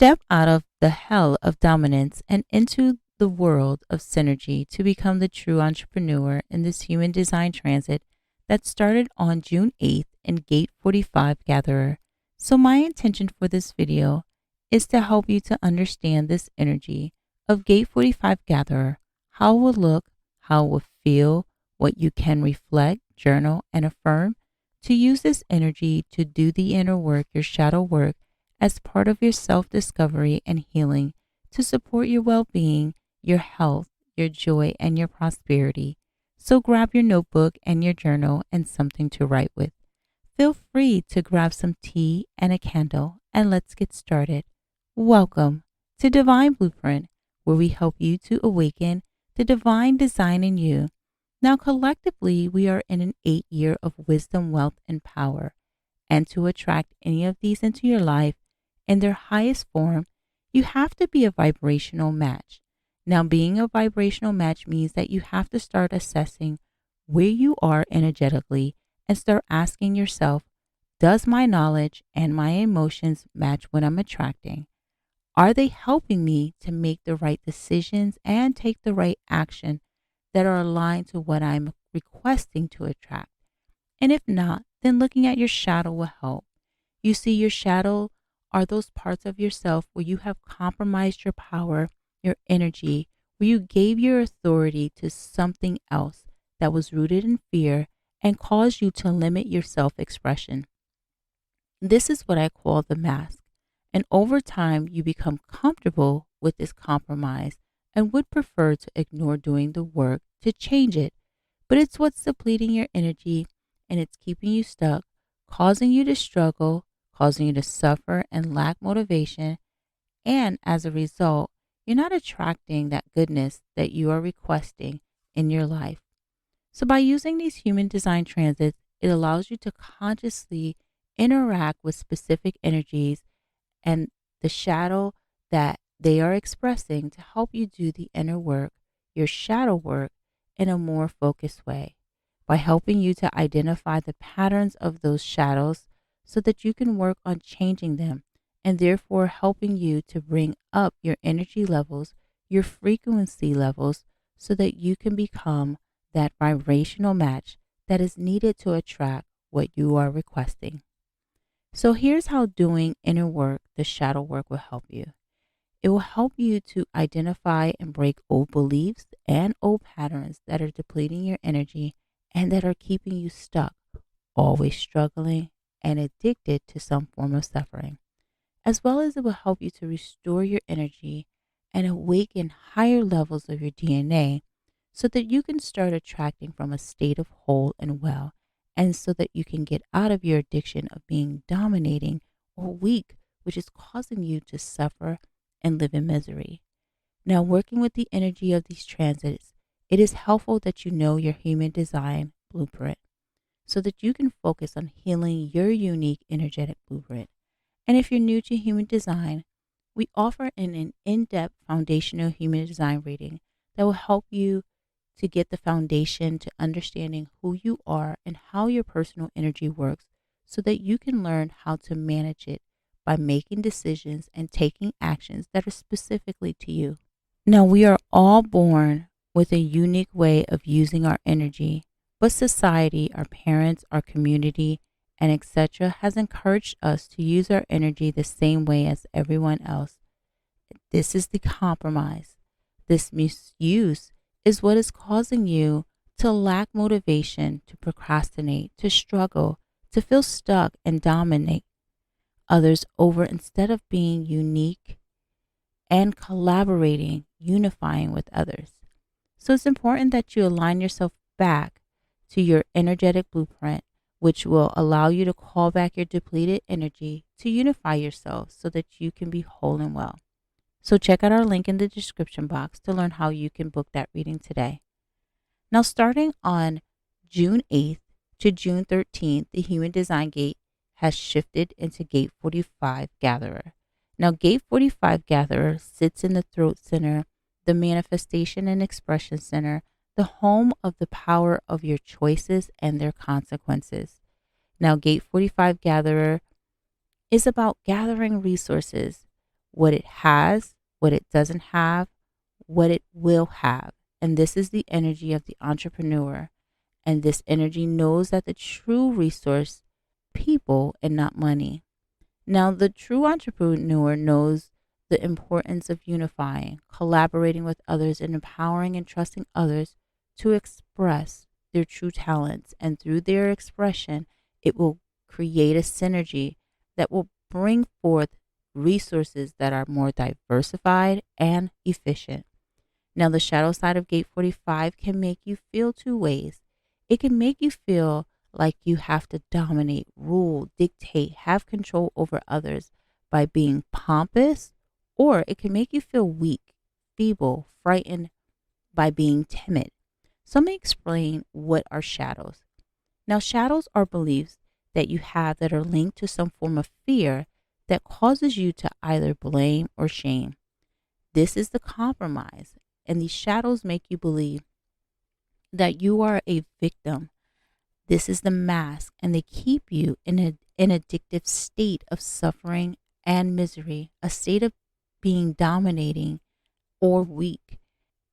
Step out of the hell of dominance and into the world of synergy to become the true entrepreneur in this human design transit that started on June 8th in Gate 45 Gatherer. So my intention for this video is to help you to understand this energy of Gate 45 Gatherer, how it will look, how it will feel, what you can reflect, journal, and affirm, to use this energy to do the inner work, your shadow work, as part of your self-discovery and healing to support your well-being, your health, your joy, and your prosperity. So grab your notebook and your journal and something to write with. Feel free to grab some tea and a candle, and let's get started. Welcome to Dvn Bluprnt, where we help you to awaken the divine design in you. Now, collectively, we are in an 8th year of wisdom, wealth, and power. And to attract any of these into your life in their highest form, you have to be a vibrational match. Now, being a vibrational match means that you have to start assessing where you are energetically and start asking yourself, does my knowledge and my emotions match what I'm attracting? Are they helping me to make the right decisions and take the right action that are aligned to what I'm requesting to attract? And if not, then looking at your shadow will help. You see, your shadow are those parts of yourself where you have compromised your power, your energy, where you gave your authority to something else that was rooted in fear and caused you to limit your self-expression. This is what I call the mask. And over time, you become comfortable with this compromise and would prefer to ignore doing the work to change it. But it's what's depleting your energy, and it's keeping you stuck, causing you to struggle, causing you to suffer and lack motivation. And as a result, you're not attracting that goodness that you are requesting in your life. So by using these human design transits, it allows you to consciously interact with specific energies and the shadow that they are expressing to help you do the inner work, your shadow work, in a more focused way, by helping you to identify the patterns of those shadows so that you can work on changing them, and therefore helping you to bring up your energy levels, your frequency levels, so that you can become that vibrational match that is needed to attract what you are requesting. So here's how doing inner work, the shadow work, will help you. It will help you to identify and break old beliefs and old patterns that are depleting your energy and that are keeping you stuck, always struggling and addicted to some form of suffering. As well as it will help you to restore your energy and awaken higher levels of your DNA so that you can start attracting from a state of whole and well, and so that you can get out of your addiction of being dominating or weak, which is causing you to suffer and live in misery. Now, working with the energy of these transits, it is helpful that you know your human design blueprint so that you can focus on healing your unique energetic blueprint. And if you're new to human design, we offer an in-depth foundational human design reading that will help you to get the foundation to understanding who you are and how your personal energy works so that you can learn how to manage it by making decisions and taking actions that are specifically to you. Now, we are all born with a unique way of using our energy, but society, our parents, our community, and etc. has encouraged us to use our energy the same way as everyone else. This is the compromise. This misuse is what is causing you to lack motivation, to procrastinate, to struggle, to feel stuck and dominate others over instead of being unique and collaborating, unifying with others. So it's important that you align yourself back to your energetic blueprint, which will allow you to call back your depleted energy to unify yourself so that you can be whole and well. So check out our link in the description box to learn how you can book that reading today. Now, starting on June 8th to June 13th, the Human Design Gate has shifted into Gate 45 Gatherer. Now, Gate 45 Gatherer sits in the throat center, the manifestation and expression center, the home of the power of your choices and their consequences. Now, Gate 45 Gatherer is about gathering resources, what it has, what it doesn't have, what it will have. And this is the energy of the entrepreneur. And this energy knows that the true resource, people and not money. Now, the true entrepreneur knows the importance of unifying, collaborating with others, and empowering and trusting others to express their true talents. And through their expression, it will create a synergy that will bring forth resources that are more diversified and efficient. Now, the shadow side of gate 45 can make you feel two ways. It can make you feel like you have to dominate, rule, dictate, have control over others by being pompous, or it can make you feel weak, feeble, frightened by being timid. So let me explain what are shadows. Now, shadows are beliefs that you have that are linked to some form of fear that causes you to either blame or shame. This is the compromise, and these shadows make you believe that you are a victim. This is the mask, and they keep you in an addictive state of suffering and misery, a state of being dominating or weak.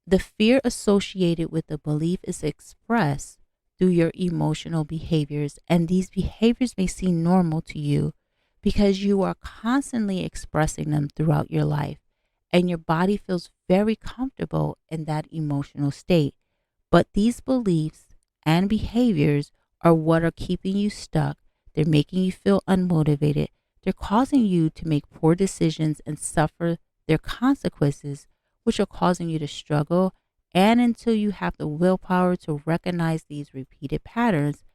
The fear associated with the belief is expressed through your emotional behaviors, and these behaviors may seem normal to you because you are constantly expressing them throughout your life, and your body feels very comfortable in that emotional state. But these beliefs and behaviors are what are keeping you stuck. They're making you feel unmotivated. They're causing you to make poor decisions and suffer their consequences, which are causing you to struggle. And until you have the willpower to recognize these repeated patterns,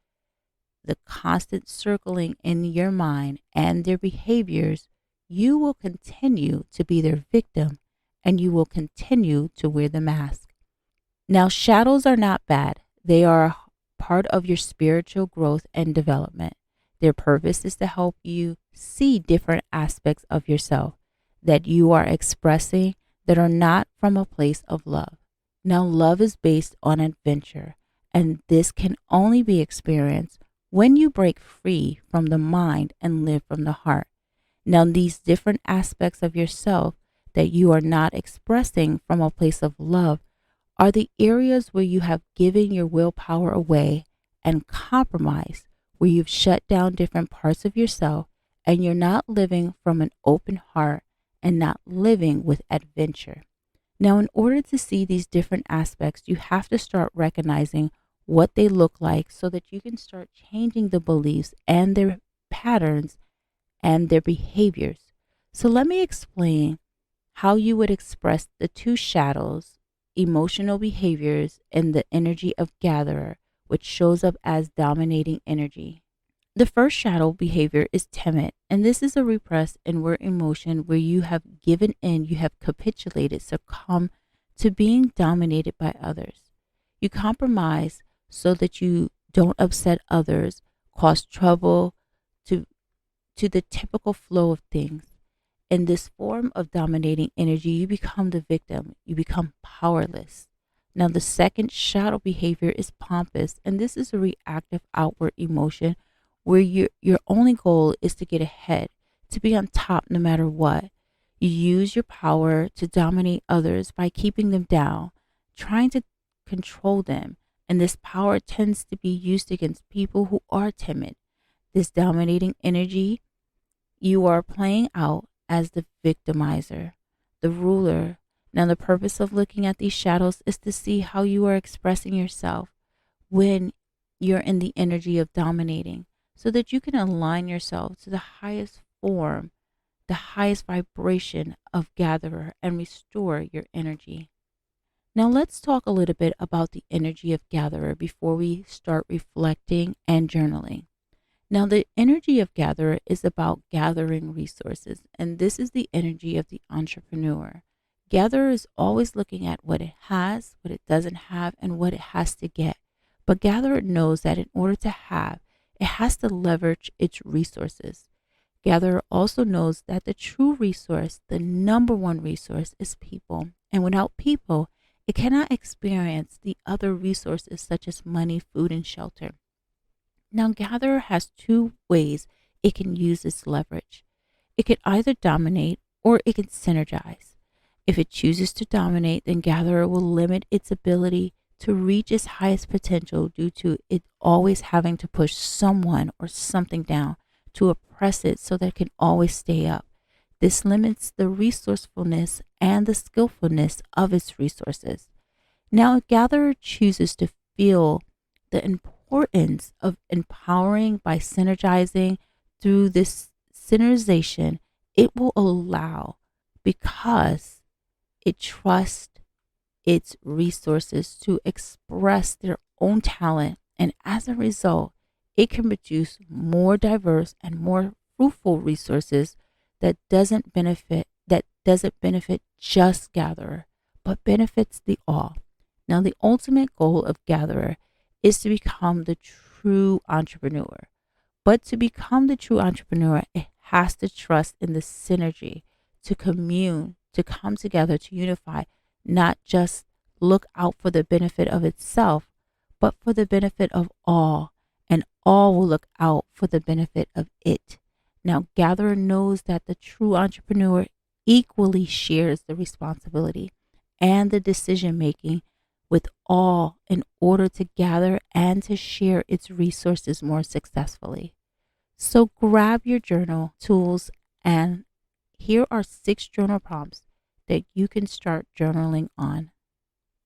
the constant circling in your mind and their behaviors, you will continue to be their victim and you will continue to wear the mask. Now, shadows are not bad. They are part of your spiritual growth and development. Their purpose is to help you see different aspects of yourself that you are expressing that are not from a place of love. Now, love is based on adventure, and this can only be experienced when you break free from the mind and live from the heart. Now, these different aspects of yourself that you are not expressing from a place of love are the areas where you have given your willpower away and compromised, where you've shut down different parts of yourself and you're not living from an open heart and not living with adventure. Now, in order to see these different aspects, you have to start recognizing what they look like so that you can start changing the beliefs and their patterns and their behaviors. So let me explain how you would express the two shadows, emotional behaviors, and the energy of gatherer, which shows up as dominating energy. The first shadow behavior is timid, and this is a repressed inward emotion where you have given in, you have capitulated, succumbed to being dominated by others. You compromise so that you don't upset others, cause trouble to the typical flow of things. In this form of dominating energy, you become the victim, you become powerless. Now, the second shadow behavior is pompous, and this is a reactive outward emotion where your only goal is to get ahead, to be on top no matter what. You use your power to dominate others by keeping them down, trying to control them, and this power tends to be used against people who are timid. This dominating energy, you are playing out as the victimizer, the ruler. Now, the purpose of looking at these shadows is to see how you are expressing yourself when you're in the energy of dominating, so that you can align yourself to the highest form, the highest vibration of gatherer, and restore your energy. Now, let's talk a little bit about the energy of gatherer before we start reflecting and journaling. Now, the energy of gatherer is about gathering resources, and this is the energy of the entrepreneur. Gatherer is always looking at what it has, what it doesn't have, and what it has to get. But gatherer knows that in order to have, it has to leverage its resources. Gatherer also knows that the true resource, the number one resource, is people. And without people, it cannot experience the other resources such as money, food, and shelter. Now, gatherer has two ways it can use its leverage. It can either dominate or it can synergize. If it chooses to dominate, then gatherer will limit its ability to reach its highest potential due to it always having to push someone or something down to oppress it so that it can always stay up. This limits the resourcefulness and the skillfulness of its resources. Now, a gatherer chooses to feel the importance of empowering by synergizing through this synergization. It will allow, because it trusts its resources to express their own talent, and as a result, it can produce more diverse and more fruitful resources that doesn't benefit just gatherer, but benefits the all. Now, the ultimate goal of gatherer is to become the true entrepreneur. But to become the true entrepreneur, it has to trust in the synergy, to commune, to come together, to unify, not just look out for the benefit of itself, but for the benefit of all, and all will look out for the benefit of it. Now, gatherer knows that the true entrepreneur equally shares the responsibility and the decision making with all in order to gather and to share its resources more successfully. So grab your journal tools, and here are 6 journal prompts that you can start journaling on.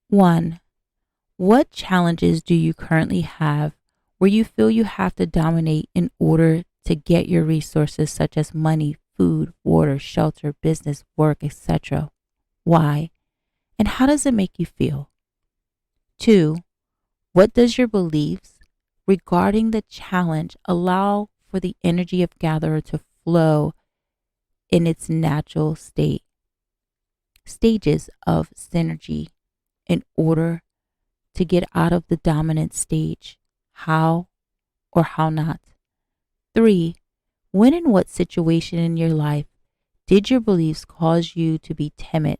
1. What challenges do you currently have where you feel you have to dominate in order to get your resources such as money, food, water, shelter, business, work, etc.? Why? And how does it make you feel? 2. What does your beliefs regarding the challenge allow for the energy of gatherer to flow in its natural stages of synergy in order to get out of the dominant stage? How or how not? 3. When and what situation in your life did your beliefs cause you to be timid,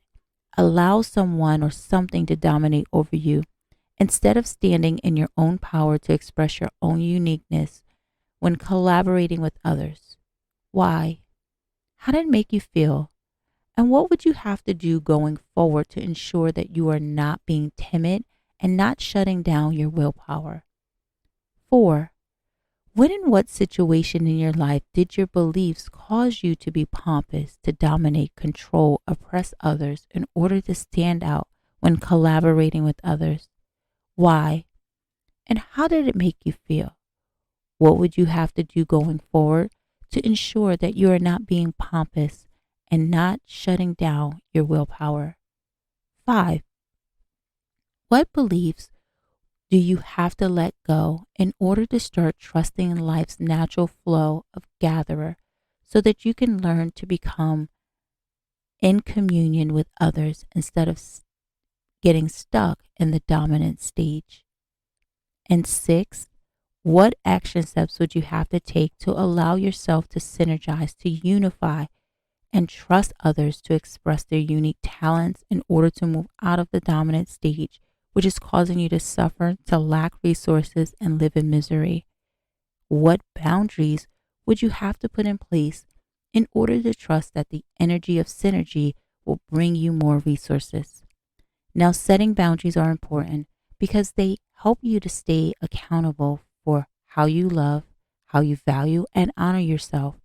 allow someone or something to dominate over you, instead of standing in your own power to express your own uniqueness when collaborating with others? Why? How did it make you feel? And what would you have to do going forward to ensure that you are not being timid and not shutting down your willpower? 4. When and what situation in your life did your beliefs cause you to be pompous, to dominate, control, oppress others in order to stand out when collaborating with others? Why? And how did it make you feel? What would you have to do going forward to ensure that you are not being pompous and not shutting down your willpower? 5. What beliefs do you have to let go in order to start trusting in life's natural flow of gatherer so that you can learn to become in communion with others instead of getting stuck in the dominant stage? And 6, what action steps would you have to take to allow yourself to synergize, to unify, and trust others to express their unique talents in order to move out of the dominant stage, which is causing you to suffer, to lack resources, and live in misery? What boundaries would you have to put in place in order to trust that the energy of synergy will bring you more resources? Now, setting boundaries are important because they help you to stay accountable for how you love, how you value, and honor yourself.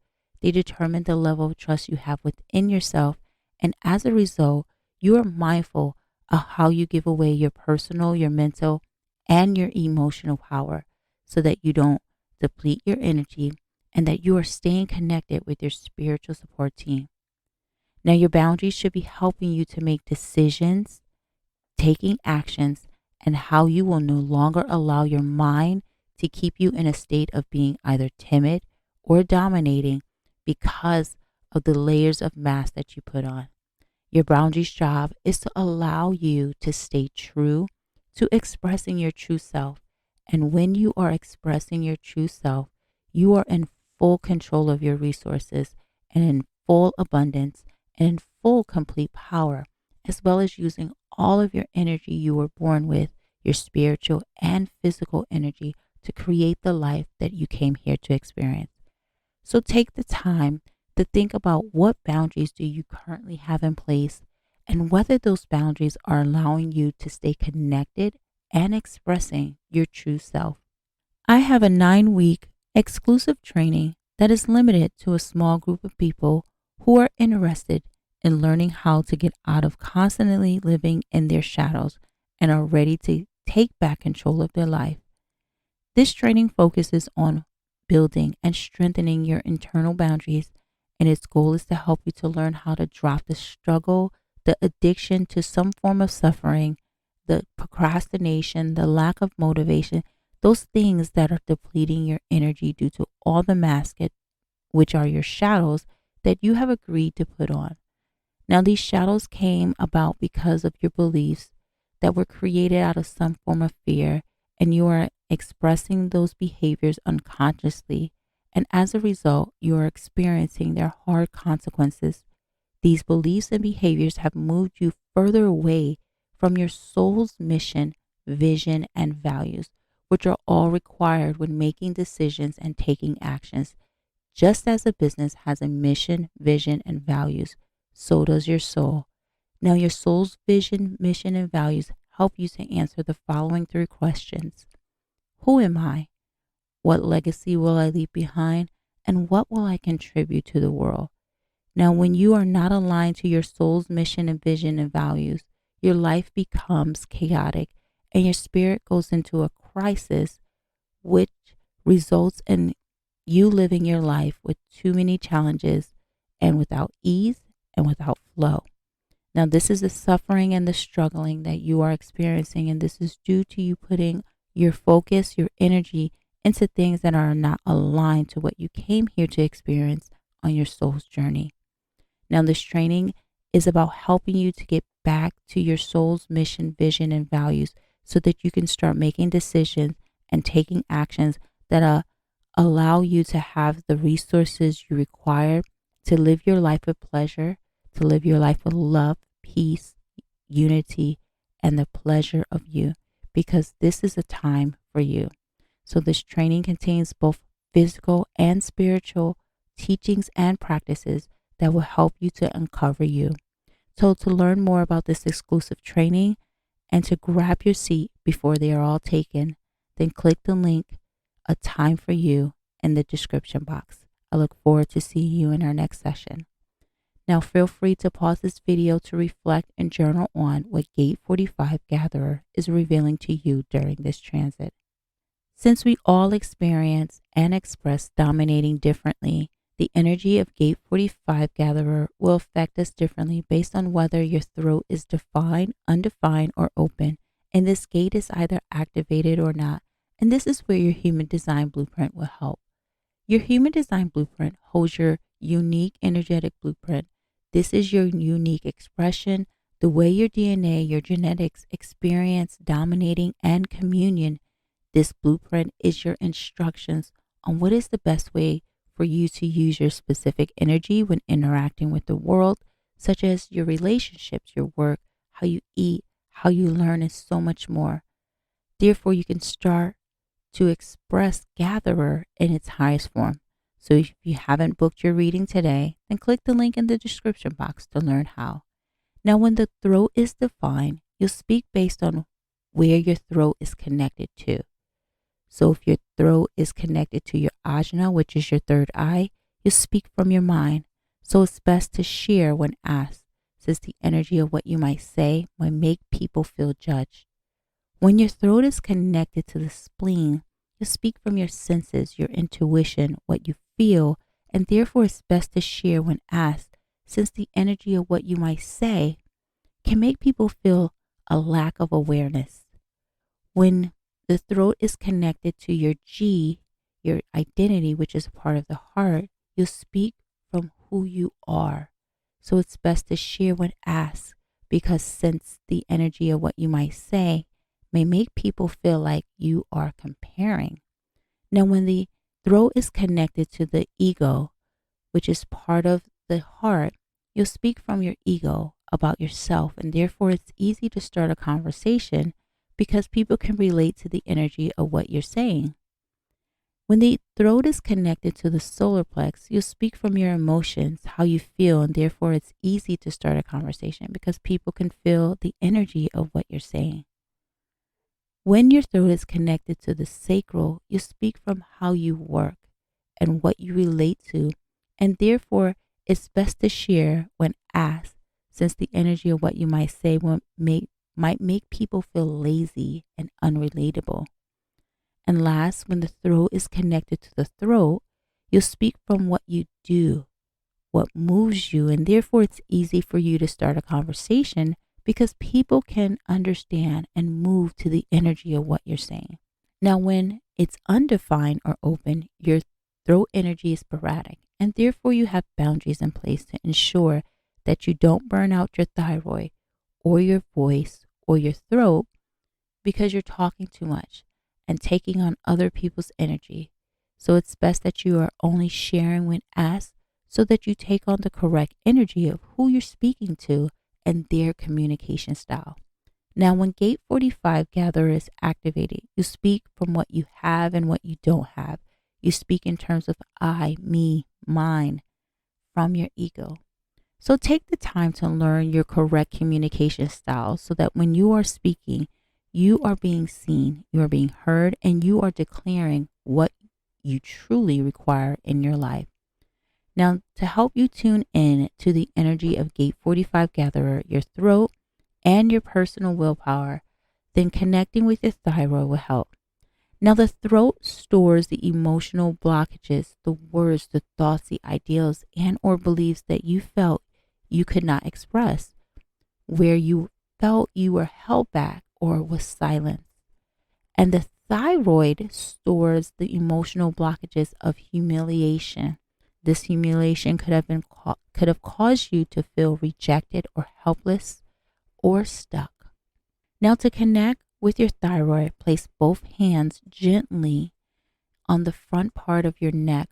They determine the level of trust you have within yourself, and as a result, you are mindful of how you give away your personal, your mental, and your emotional power so that you don't deplete your energy and that you are staying connected with your spiritual support team. Now, your boundaries should be helping you to make decisions, taking actions, and how you will no longer allow your mind to keep you in a state of being either timid or dominating because of the layers of mask that you put on. Your boundaries job is to allow you to stay true to expressing your true self. And when you are expressing your true self, you are in full control of your resources and in full abundance and in full complete power, as well as using all of your energy you were born with, your spiritual and physical energy, to create the life that you came here to experience. So take the time to think about what boundaries do you currently have in place and whether those boundaries are allowing you to stay connected and expressing your true self. I have a 9-week exclusive training that is limited to a small group of people who are interested in learning how to get out of constantly living in their shadows and are ready to take back control of their life. This training focuses on building and strengthening your internal boundaries, and its goal is to help you to learn how to drop the struggle, the addiction to some form of suffering, the procrastination, the lack of motivation, those things that are depleting your energy due to all the masks, which are your shadows that you have agreed to put on. Now, these shadows came about because of your beliefs that were created out of some form of fear, and you are expressing those behaviors unconsciously. And as a result, you are experiencing their hard consequences. These beliefs and behaviors have moved you further away from your soul's mission, vision, and values, which are all required when making decisions and taking actions. Just as a business has a mission, vision, and values, so does your soul. Now, your soul's vision, mission, and values help you to answer the following 3 questions. Who am I? What legacy will I leave behind? And what will I contribute to the world? Now, when you are not aligned to your soul's mission and vision and values, your life becomes chaotic and your spirit goes into a crisis, which results in you living your life with too many challenges and without ease and without flow. Now, this is the suffering and the struggling that you are experiencing, and this is due to you putting your focus, your energy into things that are not aligned to what you came here to experience on your soul's journey. Now, this training is about helping you to get back to your soul's mission, vision, and values so that you can start making decisions and taking actions that allow you to have the resources you require to live your life with pleasure, to live your life with love, peace, unity, and the pleasure of you, because this is a time for you. So this training contains both physical and spiritual teachings and practices that will help you to uncover you. So to learn more about this exclusive training and to grab your seat before they are all taken, then click the link, A Time for You, in the description box. I look forward to seeing you in our next session. Now feel free to pause this video to reflect and journal on what Gate 45 Gatherer is revealing to you during this transit. Since we all experience and express dominating differently, the energy of Gate 45 Gatherer will affect us differently based on whether your throat is defined, undefined, or open, and this gate is either activated or not. And this is where your human design blueprint will help. Your human design blueprint holds your unique energetic blueprint. This is your unique expression, the way your DNA, your genetics experience dominating and communion. This blueprint is your instructions on what is the best way for you to use your specific energy when interacting with the world, such as your relationships, your work, how you eat, how you learn, and so much more. Therefore, you can start to express Gatherer in its highest form. So if you haven't booked your reading today, then click the link in the description box to learn how. Now, when the throat is defined, you'll speak based on where your throat is connected to. So if your throat is connected to your ajna, which is your third eye, you'll speak from your mind. So it's best to share when asked, since the energy of what you might say might make people feel judged. When your throat is connected to the spleen, you speak from your senses, your intuition, what you feel, and therefore it's best to share when asked, since the energy of what you might say can make people feel a lack of awareness. When the throat is connected to your G, your identity, which is a part of the heart, you'll speak from who you are. So it's best to share when asked, because since the energy of what you might say may make people feel like you are comparing. Now, when the throat is connected to the ego, which is part of the heart, you'll speak from your ego about yourself, and therefore it's easy to start a conversation because people can relate to the energy of what you're saying. When the throat is connected to the solar plex, you'll speak from your emotions, how you feel, and therefore it's easy to start a conversation because people can feel the energy of what you're saying. When your throat is connected to the sacral, you speak from how you work and what you relate to, and therefore it's best to share when asked, since the energy of what you might say might make people feel lazy and unrelatable. And last, when the throat is connected to the throat, you'll speak from what you do, what moves you, and therefore it's easy for you to start a conversation because people can understand and move to the energy of what you're saying. Now, when it's undefined or open, your throat energy is sporadic, and therefore you have boundaries in place to ensure that you don't burn out your thyroid or your voice or your throat because you're talking too much and taking on other people's energy. So it's best that you are only sharing when asked so that you take on the correct energy of who you're speaking to and their communication style. Now, when gate 45 gatherer is activated, you speak from what you have and what you don't have. You speak in terms of I, me, mine, from your ego. So take the time to learn your correct communication style so that when you are speaking, you are being seen, you are being heard, and you are declaring what you truly require in your life. Now, to help you tune in to the energy of gate 45 gatherer, your throat, and your personal willpower, then connecting with your thyroid will help. Now, the throat stores the emotional blockages, the words, the thoughts, the ideals, and or beliefs that you felt you could not express, where you felt you were held back or was silenced. And the thyroid stores the emotional blockages of humiliation. This humiliation could have caused you to feel rejected or helpless or stuck. Now, to connect with your thyroid, place both hands gently on the front part of your neck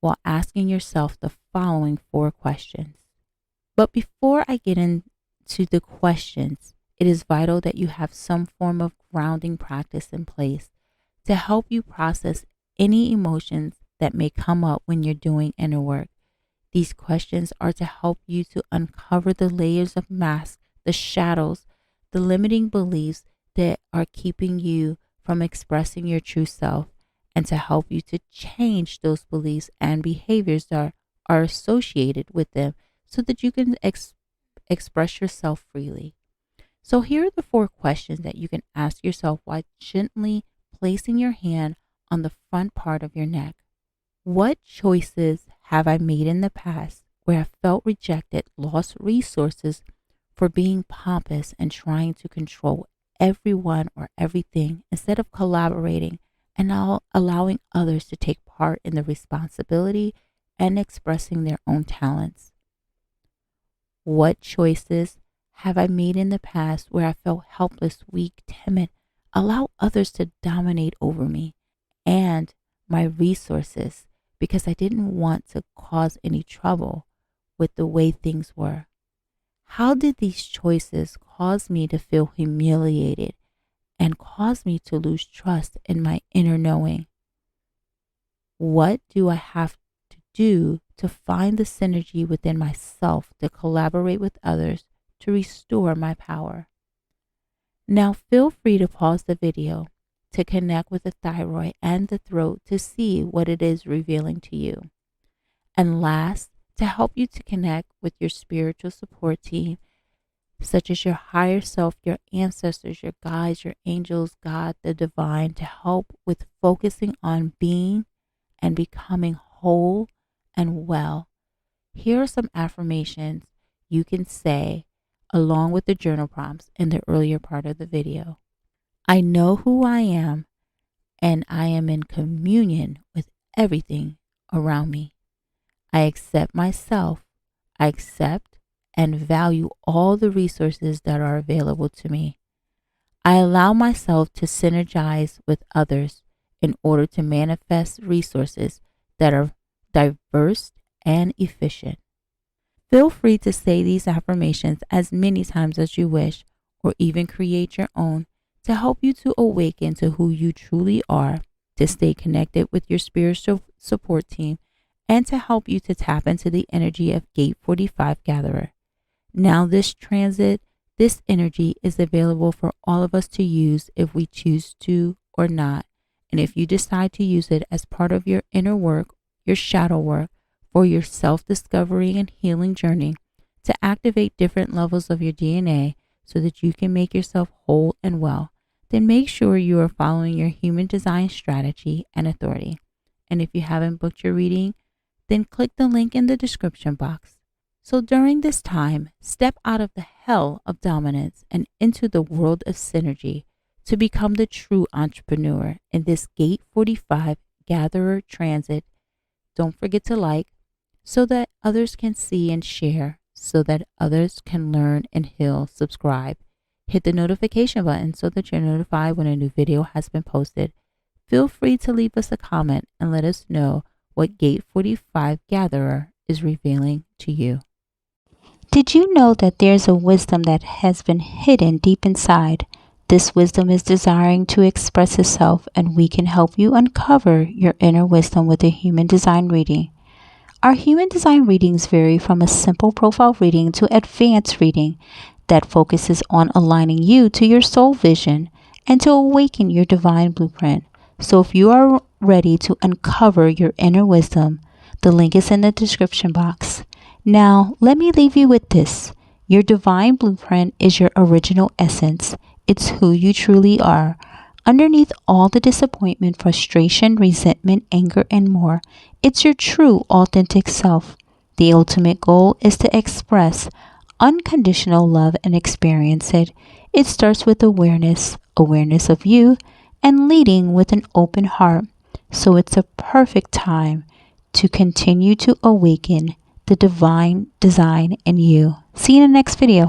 while asking yourself the following 4 questions. But before I get into the questions, it is vital that you have some form of grounding practice in place to help you process any emotions that may come up when you're doing inner work. These questions are to help you to uncover the layers of masks, the shadows, the limiting beliefs that are keeping you from expressing your true self, and to help you to change those beliefs and behaviors that are associated with them so that you can express yourself freely. So here are the 4 questions that you can ask yourself while gently placing your hand on the front part of your neck. What choices have I made in the past where I felt rejected, lost resources for being pompous and trying to control everyone or everything instead of collaborating and now allowing others to take part in the responsibility and expressing their own talents? What choices have I made in the past where I felt helpless, weak, timid, allow others to dominate over me and my resources because I didn't want to cause any trouble with the way things were? How did these choices cause me to feel humiliated and cause me to lose trust in my inner knowing? What do I have to do to find the synergy within myself to collaborate with others to restore my power? Now feel free to pause the video to connect with the thyroid and the throat to see what it is revealing to you. And last, to help you to connect with your spiritual support team, such as your higher self, your ancestors, your guides, your angels, God, the divine, to help with focusing on being and becoming whole and well. Here are some affirmations you can say along with the journal prompts in the earlier part of the video. I know who I am, and I am in communion with everything around me. I accept myself. I accept and value all the resources that are available to me. I allow myself to synergize with others in order to manifest resources that are diverse and efficient. Feel free to say these affirmations as many times as you wish, or even create your own to help you to awaken to who you truly are, to stay connected with your spiritual support team, and to help you to tap into the energy of Gate 45 Gatherer. Now this transit, this energy is available for all of us to use if we choose to or not. And if you decide to use it as part of your inner work, your shadow work, for your self-discovery and healing journey, to activate different levels of your DNA so that you can make yourself whole and well, then make sure you are following your human design strategy and authority. And if you haven't booked your reading, then click the link in the description box. So during this time, step out of the hell of dominance and into the world of synergy to become the true entrepreneur in this Gate 45 Gatherer transit. Don't forget to like so that others can see and share, so that others can learn and heal. Subscribe. Hit the notification button so that you're notified when a new video has been posted. Feel free to leave us a comment and let us know what Gate 45 Gatherer is revealing to you. Did you know that there's a wisdom that has been hidden deep inside? This wisdom is desiring to express itself, and we can help you uncover your inner wisdom with a human design reading. Our human design readings vary from a simple profile reading to advanced reading that focuses on aligning you to your soul vision and to awaken your divine blueprint. So if you are ready to uncover your inner wisdom, the link is in the description box. Now, let me leave you with this. Your divine blueprint is your original essence. It's who you truly are. Underneath all the disappointment, frustration, resentment, anger, and more, it's your true, authentic self. The ultimate goal is to express unconditional love and experience it. It starts with awareness of you, and leading with an open heart. So it's a perfect time to continue to awaken the divine design in you. See you in the next video.